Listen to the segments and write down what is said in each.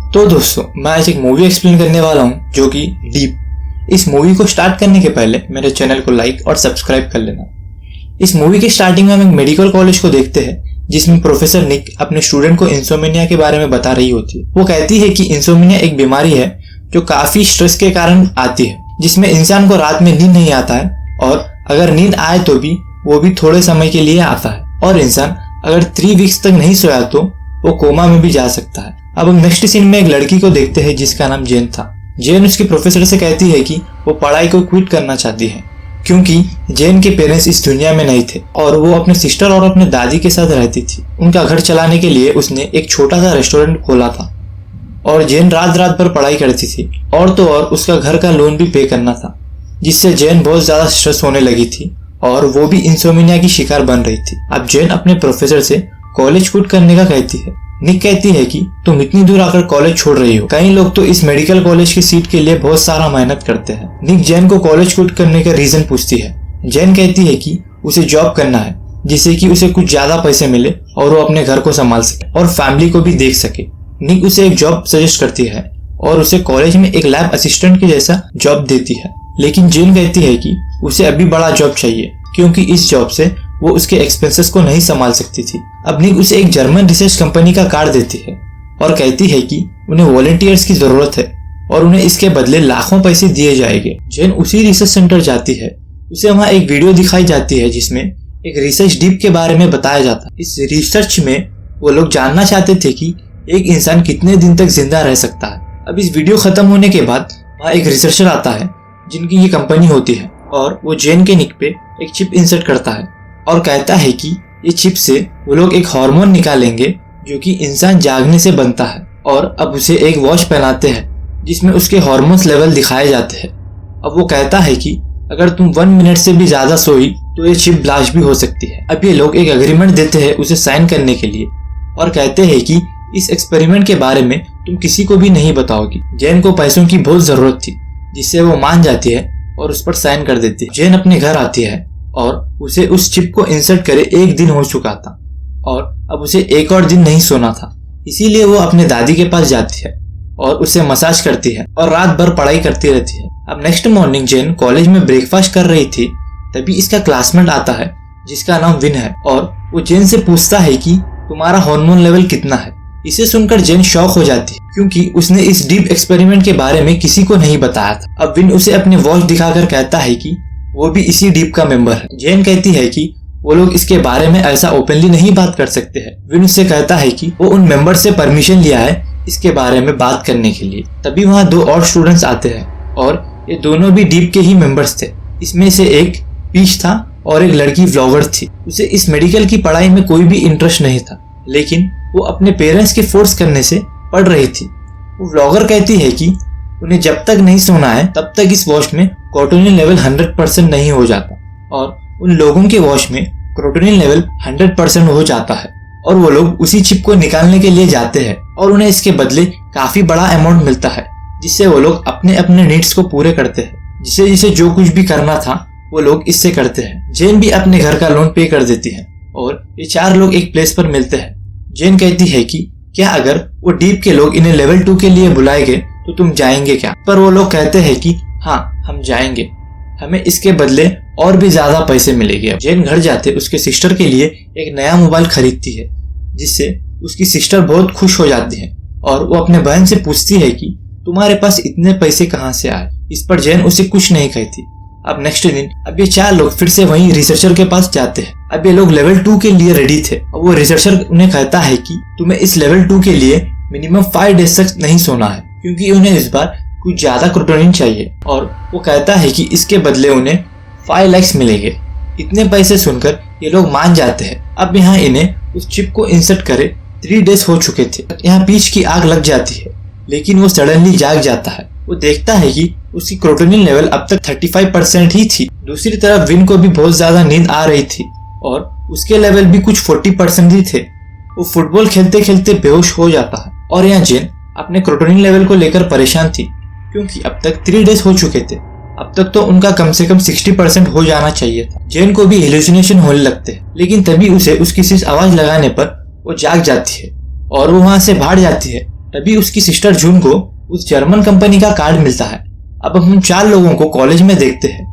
तो दोस्तों, मैं आज एक मूवी एक्सप्लेन करने वाला हूँ जो कि डीप। इस मूवी को स्टार्ट करने के पहले मेरे चैनल को लाइक और सब्सक्राइब कर लेना। इस मूवी के स्टार्टिंग में हम एक मेडिकल कॉलेज को देखते हैं जिसमें प्रोफेसर निक अपने स्टूडेंट को इंसोम्निया के बारे में बता रही होती है। वो कहती है कि इंसोम्निया एक बीमारी है जो काफी स्ट्रेस के कारण आती है, जिसमें इंसान को रात में नींद नहीं आता है और अगर नींद आए तो भी वो भी थोड़े समय के लिए आता है और इंसान अगर 3 वीक्स तक नहीं सोया तो वो कोमा में भी जा सकता है। अब हम नेक्स्ट सीन में एक लड़की को देखते हैं जिसका नाम जेन था। जेन उसके प्रोफेसर से कहती है कि वो पढ़ाई को क्विट करना चाहती है क्योंकि जेन के पेरेंट्स इस दुनिया में नहीं थे और वो अपने सिस्टर और अपने दादी के साथ रहती थी। उनका घर चलाने के लिए उसने एक छोटा सा रेस्टोरेंट खोला था और जेन रात रात भर पढ़ाई करती थी और तो और उसका घर का लोन भी पे करना था, जिससे जेन बहुत ज्यादा स्ट्रेस होने लगी थी और वो भी इंसोम्निया की शिकार बन रही थी। अब जेन अपने प्रोफेसर से कॉलेज क्विट करने का कहती है। निक कहती है कि तुम इतनी दूर आकर कॉलेज छोड़ रही हो, कई लोग तो इस मेडिकल कॉलेज की सीट के लिए बहुत सारा मेहनत करते हैं। निक जेन को कॉलेज क्विट करने का रीजन पूछती है। जेन कहती है कि उसे जॉब करना है जिससे कि उसे कुछ ज्यादा पैसे मिले और वो अपने घर को संभाल सके और फैमिली को भी देख सके। निक उसे एक जॉब सजेस्ट करती है और उसे कॉलेज में एक लैब असिस्टेंट के जैसा जॉब देती है, लेकिन जेन कहती है कि उसे अभी बड़ा जॉब चाहिए क्योंकि इस जॉब से वो उसके एक्सपेंसेस को नहीं संभाल सकती थी। अब निक उसे एक जर्मन रिसर्च कंपनी का कार्ड देती है और कहती है कि उन्हें वॉलंटियर्स की जरूरत है और उन्हें इसके बदले लाखों पैसे दिए जाएंगे। जेन उसी रिसर्च सेंटर जाती है। उसे वहाँ एक वीडियो दिखाई जाती है जिसमें एक रिसर्च डीप के बारे में बताया जाता है। इस रिसर्च में वो लोग जानना चाहते थे कि एक इंसान कितने दिन तक जिंदा रह सकता है। अब इस वीडियो खत्म होने के बाद वहाँ एक रिसर्चर आता है जिनकी ये कंपनी होती है और वो जेन के निक पे एक चिप इंसर्ट करता है और कहता है कि ये चिप से वो लोग एक हार्मोन निकालेंगे जो कि इंसान जागने से बनता है और अब उसे एक वॉच पहनाते हैं जिसमें उसके हार्मोन्स लेवल दिखाए जाते हैं। अब वो कहता है कि अगर तुम 1 मिनट से भी ज्यादा सोई तो ये चिप ब्लास्ट भी हो सकती है। अब ये लोग एक एग्रीमेंट देते हैं उसे साइन करने के लिए और कहते हैं कि इस एक्सपेरिमेंट के बारे में तुम किसी को भी नहीं बताओगी। जेन को पैसों की बहुत जरूरत थी जिससे वो मान जाती है और उस पर साइन कर देती है। जेन अपने घर आती है और उसे उस चिप को इंसर्ट करे 1 दिन हो चुका था और अब उसे एक और दिन नहीं सोना था, इसीलिए वो अपने दादी के पास जाती है और उसे मसाज करती है और रात भर पढ़ाई करती रहती है। अब नेक्स्ट मॉर्निंग जेन कॉलेज में ब्रेकफास्ट कर रही थी, तभी इसका क्लासमेट आता है जिसका नाम विन है और वो जेन से पूछता है कि तुम्हारा हार्मोन लेवल कितना है। इसे सुनकर जेन शॉक हो जाती है क्योंकि उसने इस डीप एक्सपेरिमेंट के बारे में किसी को नहीं बताया था। अब विन उसे अपने वॉच दिखाकर कहता है कि वो भी इसी डीप का मेंबर है। जेन कहती है कि वो लोग इसके बारे में ऐसा ओपनली नहीं बात कर सकते हैं। विन उससे कहता है कि वो उन मेंबर से परमिशन लिया है इसके बारे में बात करने के लिए। तभी वहाँ 2 और स्टूडेंट्स आते हैं और ये दोनों भी डीप के ही मेंबर्स थे। इसमें से एक पीच था और एक लड़की व्लॉगर थी। उसे इस मेडिकल की पढ़ाई में कोई भी इंटरेस्ट नहीं था, लेकिन वो अपने पेरेंट्स के फोर्स करने से पढ़ रही थी। वो व्लॉगर कहती है कि उन्हें जब तक नहीं सोना है तब तक इस वॉच में क्रोटोनिन लेवल 100% नहीं हो जाता और उन लोगों के वॉच में क्रोटोनिन लेवल 100% हो जाता है और वो लोग उसी चिप को निकालने के लिए जाते हैं और उन्हें इसके बदले काफी बड़ा अमाउंट मिलता है, जिससे वो लोग अपने अपने नीड्स को पूरे करते हैं। जिसे जो कुछ भी करना था वो लोग इससे करते हैं। जेन भी अपने घर का लोन पे कर देती है और ये 4 लोग एक प्लेस पर मिलते हैं। जेन कहती है कि क्या अगर वो डीप के लोग इन्हें लेवल 2 के लिए बुलाएंगे तो तुम जाएंगे क्या? पर वो लोग कहते हैं कि हाँ हम जाएंगे, हमें इसके बदले और भी ज्यादा पैसे मिलेंगे। जेन घर जाते उसके सिस्टर के लिए एक नया मोबाइल खरीदती है जिससे उसकी सिस्टर बहुत खुश हो जाती है और वो अपने बहन से पूछती है कि तुम्हारे पास इतने पैसे कहाँ से आए। इस पर जेन उसे कुछ नहीं कहती। अब नेक्स्ट दिन अब ये 4 लोग फिर से वहीं रिसर्चर के पास जाते हैं। अब ये लोग लेवल 2 के लिए रेडी थे। अब वो रिसर्चर उन्हें कहता है कि तुम्हें इस लेवल 2 के लिए मिनिमम 5 डेज तक नहीं सोना है क्योंकि उन्हें इस बार कुछ ज्यादा क्रोटोनिन चाहिए और वो कहता है कि इसके बदले उन्हें 5 लाख मिलेंगे। इतने पैसे सुनकर ये लोग मान जाते हैं। अब यहाँ इन्हें उस चिप को इंसर्ट करे 3 डेज हो चुके थे। यहाँ पीच की आग लग जाती है, लेकिन वो सडनली जाग जाता है। वो देखता है कि उसकी क्रोटोनिन लेवल अब तक 35% ही थी। दूसरी तरफ विन को भी बहुत ज्यादा नींद आ रही थी और उसके लेवल भी कुछ 40% ही थे। वो फुटबॉल खेलते खेलते बेहोश हो जाता है और यहाँ जेन अपने क्रोटोनिन लेवल को लेकर परेशान थी क्योंकि अब तक 3 डेज हो चुके थे। अब तक तो उनका कम से कम 60% हो जाना चाहिए था। जेन को भी हेलुसिनेशन होने लगते हैं, लेकिन तभी उसे उसकी सिर्फ आवाज लगाने पर वो जाग जाती है और वो वहां से भाग जाती है। तभी उसकी सिस्टर जून को उस जर्मन कंपनी का कार्ड मिलता है। अब हम 4 लोगों को कॉलेज में देखते हैं।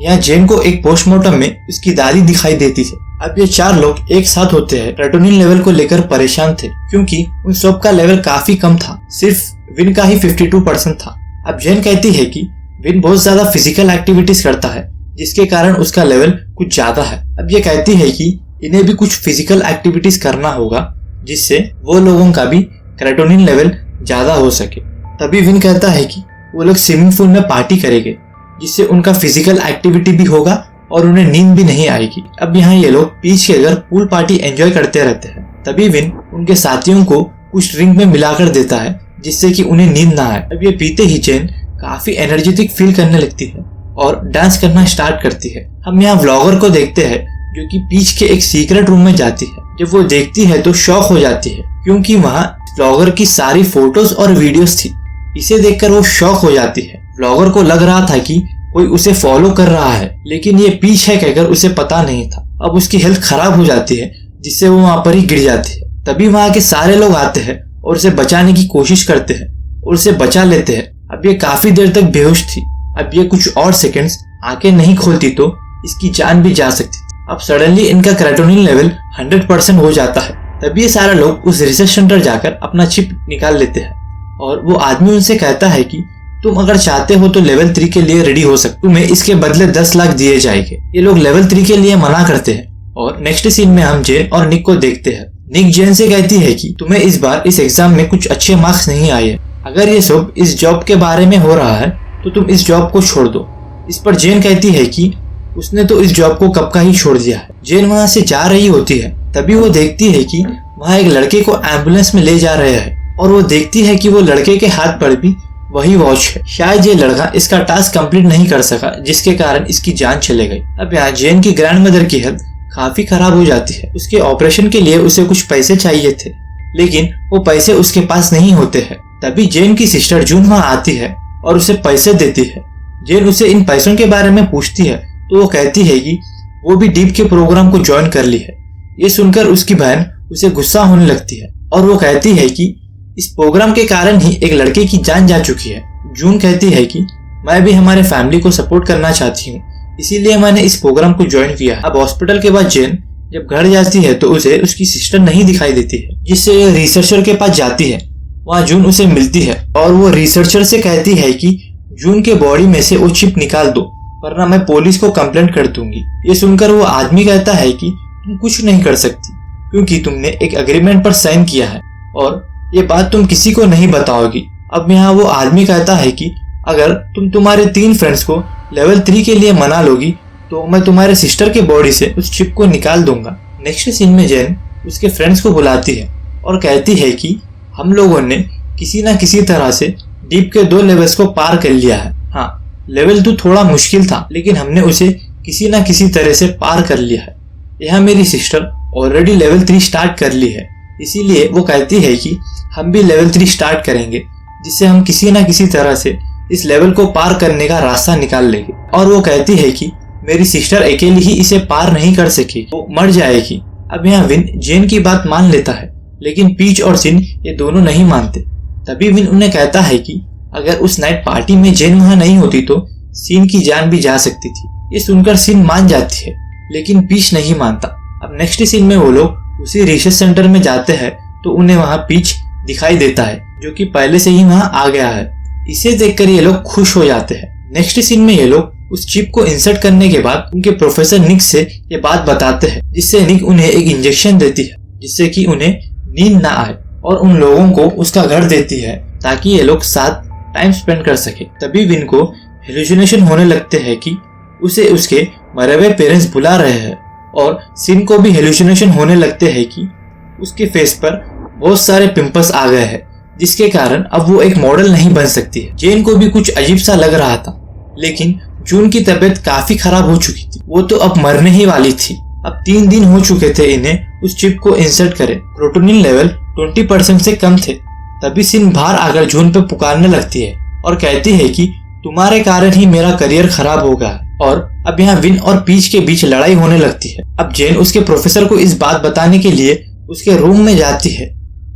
यहाँ जेन को एक पोस्टमार्टम में उसकी दादी दिखाई देती है। अब ये 4 लोग एक साथ होते हैं। सेरोटोनिन लेवल को लेकर परेशान थे क्योंकि उन सब का लेवल काफी कम था, सिर्फ विन का ही 52% था। अब जेन कहती है कि विन बहुत ज्यादा फिजिकल एक्टिविटीज करता है जिसके कारण उसका लेवल कुछ ज्यादा है। अब ये कहती है कि इन्हें भी कुछ फिजिकल एक्टिविटीज करना होगा जिससे वो लोगों का भी सेरोटोनिन लेवल ज्यादा हो सके। तभी विन कहता है कि वो लोग स्विमिंग पूल में पार्टी करेंगे जिससे उनका फिजिकल एक्टिविटी भी होगा और उन्हें नींद भी नहीं आएगी। अब यहाँ ये लोग पीच के घर पूल पार्टी एंजॉय करते रहते हैं। तभी विन उनके साथियों को कुछ ड्रिंक में मिलाकर देता है जिससे कि उन्हें नींद ना आए। अब ये पीते ही जेन काफी एनर्जेटिक फील करने लगती है और डांस करना स्टार्ट करती है। हम यहाँ व्लॉगर को देखते हैं जो कि पीच के एक सीक्रेट रूम में जाती है। जब वो देखती है तो शॉक हो जाती है क्योंकि वहाँ व्लॉगर की सारी फोटोज और वीडियोस थी। इसे देखकर वो शॉक हो जाती है। व्लॉगर को लग रहा था कि कोई उसे फॉलो कर रहा है, लेकिन ये पीच है कहकर उसे पता नहीं था। अब उसकी हेल्थ खराब हो जाती है जिससे वो वहाँ पर ही गिर जाती है। तभी वहाँ के सारे लोग आते हैं और उसे बचाने की कोशिश करते हैं और उसे बचा लेते हैं। अब ये काफी देर तक बेहोश थी। अब ये कुछ और सेकंड्स आंखें नहीं खोलती तो इसकी जान भी जा सकती थी। अब सडनली इनका सेरोटोनिन लेवल 100% हो जाता है। तभी ये सारे लोग उस रिसर्च सेंटर जाकर अपना चिप निकाल लेते हैं और वो आदमी उनसे कहता है कि तुम अगर चाहते हो तो लेवल 3 के लिए रेडी हो सकते, तुम्हें इसके बदले 10 लाख दिए जाएंगे। ये लोग लेवल 3 के लिए मना करते हैं और नेक्स्ट सीन में हम जेन और निक को देखते हैं। निक जेन से कहती है कि तुम्हें इस बार इस एग्जाम में कुछ अच्छे मार्क्स नहीं आए, अगर ये सब इस जॉब के बारे में हो रहा है तो तुम इस जॉब को छोड़ दो। इस पर जेन कहती है कि उसने तो इस जॉब को कब का ही छोड़ दिया है। जेन वहाँ से जा रही होती है तभी वो देखती है कि वहाँ एक लड़के को एम्बुलेंस में ले जा रहे हैं और वो देखती है कि वो लड़के के हाथ पर भी वही वॉच है। शायद ये लड़का इसका टास्क कंप्लीट नहीं कर सका जिसके कारण इसकी जान चले गई। अब यहाँ जेन की ग्रैंडमदर की हेल्थ काफी खराब हो जाती है। उसके ऑपरेशन के लिए उसे कुछ पैसे चाहिए थे लेकिन वो पैसे उसके पास नहीं होते हैं। तभी जेन की सिस्टर जून वहाँ आती है और उसे पैसे देती है। जेन उसे इन पैसों के बारे में पूछती है तो वो कहती है कि वो भी डीप के प्रोग्राम को ज्वाइन कर ली है। ये सुनकर उसकी बहन उसे गुस्सा होने लगती है और वो कहती है कि इस प्रोग्राम के कारण ही एक लड़के की जान जा चुकी है। जून कहती है कि मैं भी हमारे फैमिली को सपोर्ट करना चाहती हूँ, इसीलिए मैंने इस प्रोग्राम को ज्वाइन किया। अब हॉस्पिटल के बाद जेन जब घर जाती है तो उसे उसकी सिस्टर नहीं दिखाई देती है, जिससे रिसर्चर के पास जाती है। वहाँ जून उसे मिलती है और वो रिसर्चर से कहती है कि जून के बॉडी में से वो चिप निकाल दो वरना मैं पुलिस को कंप्लेंट कर दूंगी। ये सुनकर वो आदमी कहता है कि तुम कुछ नहीं कर सकती क्योंकि तुमने एक एग्रीमेंट पर साइन किया है और ये बात तुम किसी को नहीं बताओगी। अब यहाँ वो आदमी कहता है कि अगर तुम तुम्हारे 3 फ्रेंड्स को लेवल 3 के लिए मना लोगी तो मैं तुम्हारे सिस्टर के बॉडी से उस चिप को निकाल दूंगा। नेक्स्ट सीन में जेन उसके फ्रेंड्स को बुलाती है और कहती है कि हम लोगों ने किसी न किसी तरह से डीप के 2 लेवल्स को पार कर लिया है। हाँ, लेवल 2 थोड़ा मुश्किल था लेकिन हमने उसे किसी न किसी तरह से पार कर लिया है। यहाँ मेरी सिस्टर ऑलरेडी लेवल 3 स्टार्ट कर ली है, इसीलिए वो कहती है कि हम भी लेवल 3 स्टार्ट करेंगे जिससे हम किसी न किसी तरह से इस लेवल को पार करने का रास्ता निकाल लेंगे। और वो कहती है कि मेरी सिस्टर अकेली ही इसे पार नहीं कर सकी, वो मर जाएगी। अब यहाँ विन जेन की बात मान लेता है लेकिन पीच और सिन ये दोनों नहीं मानते। तभी विन उन्हें कहता है कि अगर उस नाइट पार्टी में जेन वहाँ नहीं होती तो सिन की जान भी जा सकती थी। ये सुनकर सिन मान जाती है लेकिन पीच नहीं मानता। अब नेक्स्ट सीन में वो लोग उसी रिसर्च सेंटर में जाते हैं तो उन्हें वहाँ पीच दिखाई देता है जो कि पहले से ही वहाँ आ गया है। इसे देखकर ये लोग खुश हो जाते हैं। नेक्स्ट सीन में ये लोग उस चिप को इंसर्ट करने के बाद उनके प्रोफेसर निक से ये बात बताते हैं, जिससे निक उन्हें एक इंजेक्शन देती है जिससे कि उन्हें नींद ना आए और उन लोगों को उसका घर देती है ताकि ये लोग साथ टाइम स्पेंड कर सके। तभी विन को हेलुसिनेशन होने लगते हैं कि उसे उसके मरे हुए पेरेंट्स बुला रहे हैं और सिन को भी हेलुसिनेशन होने लगते हैं कि उसके फेस पर बहुत सारे पिंपल्स आ गए हैं जिसके कारण अब वो एक मॉडल नहीं बन सकती है। जेन को भी कुछ अजीब सा लग रहा था लेकिन जून की तबीयत काफी खराब हो चुकी थी, वो तो अब मरने ही वाली थी। अब 3 दिन हो चुके थे इन्हें उस चिप को इंसर्ट करे। सेरोटोनिन लेवल 20% से कम थे। तभी सिन बाहर आकर जून पे पुकारने लगती है और कहती है कि तुम्हारे कारण ही मेरा करियर खराब हो गया। और अब यहाँ विन और पीच के बीच लड़ाई होने लगती है। अब जेन उसके प्रोफेसर को इस बात बताने के लिए उसके रूम में जाती है।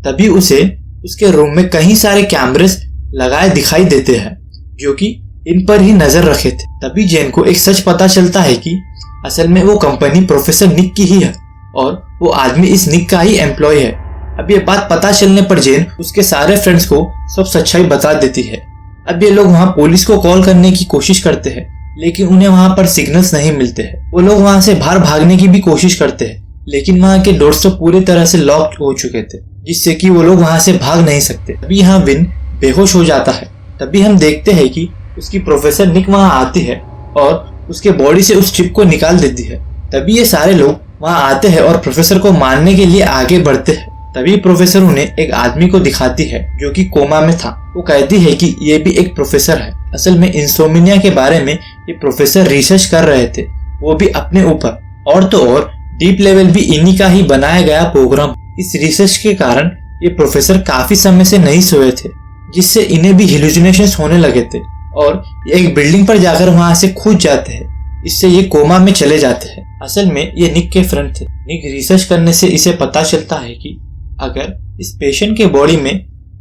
तभी उसे उसके रूम में कई सारे कैमरेस लगाए दिखाई देते हैं जो कि इन पर ही नजर रखे थे। तभी जेन को एक सच पता चलता है कि असल में वो कंपनी प्रोफेसर निक की ही है और वो आदमी इस निक का ही एम्प्लॉय है। अब ये बात पता चलने पर जेन उसके सारे फ्रेंड्स को सब सच्चाई बता देती है। अब ये लोग वहाँ पुलिस को कॉल करने की कोशिश करते हैं लेकिन उन्हें वहाँ पर सिग्नल्स नहीं मिलते हैं। वो लोग वहाँ से बाहर भागने की भी कोशिश करते हैं लेकिन वहाँ के डोर्स तो पूरी तरह से लॉक हो चुके थे जिससे कि वो लोग वहाँ से भाग नहीं सकते। तभी यहाँ विन बेहोश हो जाता है। तभी हम देखते हैं कि उसकी प्रोफेसर निक वहाँ आती है और उसके बॉडी से उस चिप को निकाल देती है। तभी ये सारे लोग वहाँ आते हैं और प्रोफेसर को मारने के लिए आगे बढ़ते हैं। तभी प्रोफेसर उन्हें एक आदमी को दिखाती है जो कि कोमा में था। वो कहती है कि ये भी एक प्रोफेसर है। असल में इंसोम्निया के बारे में ये प्रोफेसर रिसर्च कर रहे थे, वो भी अपने ऊपर। और तो और डीप लेवल भी इन्हीं का ही बनाया गया प्रोग्राम। इस रिसर्च के कारण ये प्रोफेसर काफी समय से नहीं सोए थे जिससे इन्हें भी हेलुसिनेशंस होने लगे थे और ये एक बिल्डिंग पर जाकर वहां से कूद जाते हैं। इससे ये कोमा में चले जाते हैं। असल में ये निक के फ्रेंड थे। निक रिसर्च करने से इसे पता चलता है कि अगर इस पेशेंट के बॉडी में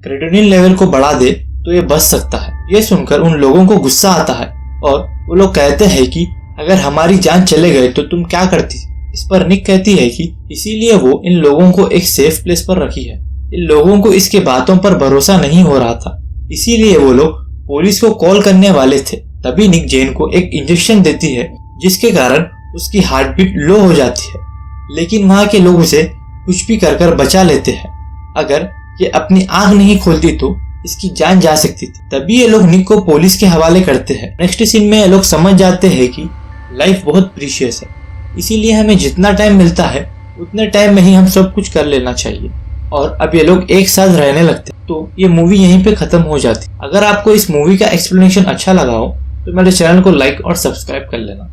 क्रेटिनिन लेवल को बढ़ा दे तो ये बच सकता है। ये सुनकर उन लोगों को गुस्सा आता है और वो लोग कहते हैं कि अगर हमारी जान चले गए तो तुम क्या करती। इस पर निक कहती है कि इसीलिए वो इन लोगों को एक सेफ प्लेस पर रखी है। इन लोगों को इसके बातों पर भरोसा नहीं हो रहा था, इसीलिए वो लोग पुलिस को कॉल करने वाले थे। तभी निक जेन को एक इंजेक्शन देती है जिसके कारण उसकी हार्ट बीट लो हो जाती है लेकिन वहाँ के लोग उसे कुछ भी कर बचा लेते हैं। अगर ये अपनी आंख नहीं खोलती तो इसकी जान जा सकती थी। तभी ये लोग निक को पुलिस के हवाले करते हैं। नेक्स्ट सीन में ये लोग समझ जाते हैं कि लाइफ बहुत प्रीशियस है, इसीलिए हमें जितना टाइम मिलता है उतने टाइम में ही हम सब कुछ कर लेना चाहिए। और अब ये लोग एक साथ रहने लगते। तो ये मूवी यहीं पे खत्म हो जाती। अगर आपको इस मूवी का एक्सप्लेनेशन अच्छा लगा हो तो मेरे चैनल को लाइक और सब्सक्राइब कर लेना।